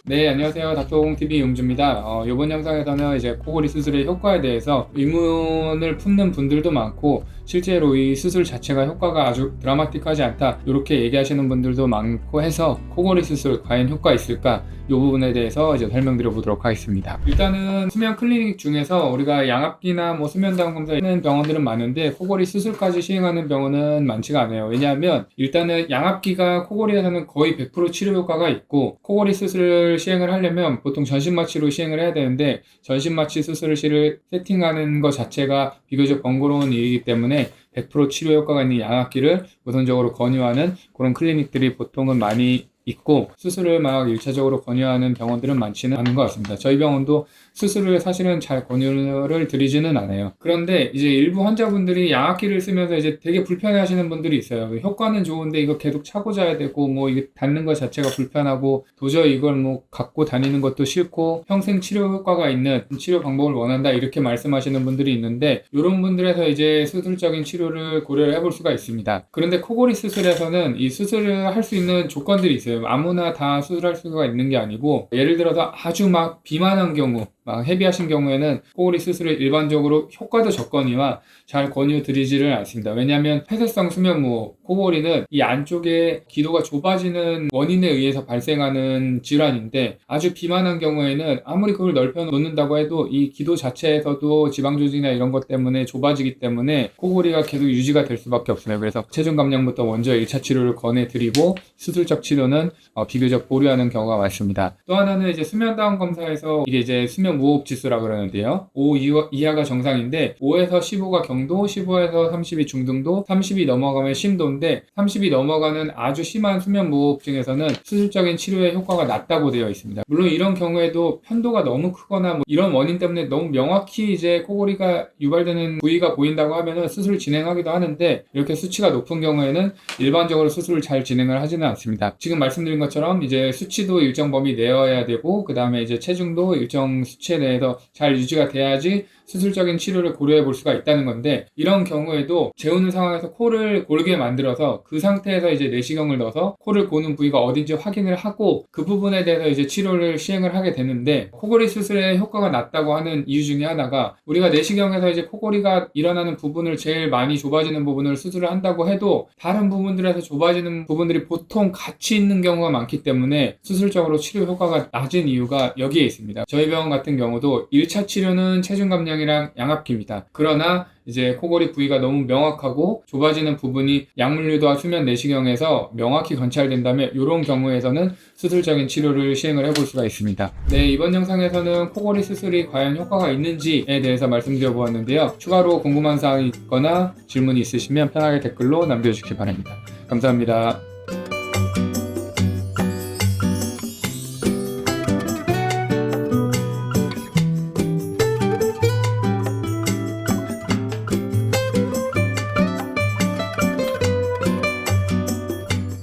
네, 안녕하세요. 닥터공TV 용주입니다. 이번 영상에서는 이제 코골이 수술의 효과에 대해서 의문을 품는 분들도 많고, 실제로 이 수술 자체가 효과가 아주 드라마틱하지 않다, 이렇게 얘기하시는 분들도 많고 해서 코골이 수술 과연 효과 있을까? 이 부분에 대해서 이제 설명드려 보도록 하겠습니다. 일단은 수면 클리닉 중에서 우리가 양압기나 뭐 수면다운 검사하는 병원들은 많은데 코골이 수술까지 시행하는 병원은 많지가 않아요. 왜냐하면 일단은 양압기가 코골이에서는 거의 100% 치료 효과가 있고, 코골이 수술을 시행을 하려면 보통 전신마취로 시행을 해야 되는데, 전신마취 수술을 세팅하는 것 자체가 비교적 번거로운 일이기 때문에 100% 치료 효과가 있는 양압기를 우선적으로 권유하는 그런 클리닉들이 보통은 많이 있고, 수술을 막 1차적으로 권유하는 병원들은 많지는 않은 것 같습니다. 저희 병원도 수술을 사실은 잘 권유를 드리지는 않아요. 그런데 이제 일부 환자분들이 양압기를 쓰면서 이제 되게 불편해 하시는 분들이 있어요. 효과는 좋은데 이거 계속 차고 자야 되고, 뭐 이게 닿는 것 자체가 불편하고, 도저히 이걸 뭐 갖고 다니는 것도 싫고, 평생 치료 효과가 있는 치료 방법을 원한다, 이렇게 말씀하시는 분들이 있는데, 이런 분들에서 이제 수술적인 치료를 고려를 해볼 수가 있습니다. 그런데 코골이 수술에서는 이 수술을 할 수 있는 조건들이 있어요. 아무나 다 수술할 수가 있는 게 아니고, 예를 들어서 아주 막 비만한 경우, 막 헤비하신 경우에는 코골이 수술을 일반적으로 효과도 적거니와 잘 권유드리지를 않습니다. 왜냐하면 폐쇄성 수면무호, 코골이는 이 안쪽에 기도가 좁아지는 원인에 의해서 발생하는 질환인데, 아주 비만한 경우에는 아무리 그걸 넓혀 놓는다고 해도 이 기도 자체에서도 지방조직이나 이런 것 때문에 좁아지기 때문에 코골이가 계속 유지가 될 수밖에 없어요. 그래서 체중 감량부터 먼저 1차 치료를 권해드리고, 수술적 치료는 비교적 보류하는 경우가 많습니다. 또 하나는 이제 수면다운 검사에서 이게 이제 수면 무호흡 지수라 그러는데요. 5 이하가 정상인데 5에서 15가 경도, 15에서 30이 중등도, 30이 넘어가면 심도인데, 30이 넘어가는 아주 심한 수면 무호흡증에서는 수술적인 치료의 효과가 낮다고 되어 있습니다. 물론 이런 경우에도 편도가 너무 크거나 뭐 이런 원인 때문에 너무 명확히 이제 코골이가 유발되는 부위가 보인다고 하면은 수술을 진행하기도 하는데, 이렇게 수치가 높은 경우에는 일반적으로 수술을 잘 진행을 하지는 않습니다. 지금 말씀드린 것처럼 이제 수치도 일정 범위 내어야 되고, 그 다음에 이제 체중도 일정 수치에 대해서 잘 유지가 돼야지 수술적인 치료를 고려해 볼 수가 있다는 건데, 이런 경우에도 재우는 상황에서 코를 골게 만들어서 그 상태에서 이제 내시경을 넣어서 코를 고는 부위가 어딘지 확인을 하고, 그 부분에 대해서 이제 치료를 시행을 하게 되는데, 코골이 수술의 효과가 낮다고 하는 이유 중에 하나가, 우리가 내시경에서 이제 코골이가 일어나는 부분을 제일 많이 좁아지는 부분을 수술을 한다고 해도 다른 부분들에서 좁아지는 부분들이 보통 같이 있는 경우가 많기 때문에 수술적으로 치료 효과가 낮은 이유가 여기에 있습니다. 저희 병원 같은 경우도 1차 치료는 체중 감량이랑 양압기입니다. 그러나 이제 코골이 부위가 너무 명확하고 좁아지는 부분이 약물 유도와 수면 내시경에서 명확히 관찰된다면, 이런 경우에서는 수술적인 치료를 시행을 해볼 수가 있습니다. 네, 이번 영상에서는 코골이 수술이 과연 효과가 있는지에 대해서 말씀드려 보았는데요. 추가로 궁금한 사항이 있거나 질문이 있으시면 편하게 댓글로 남겨주시기 바랍니다. 감사합니다.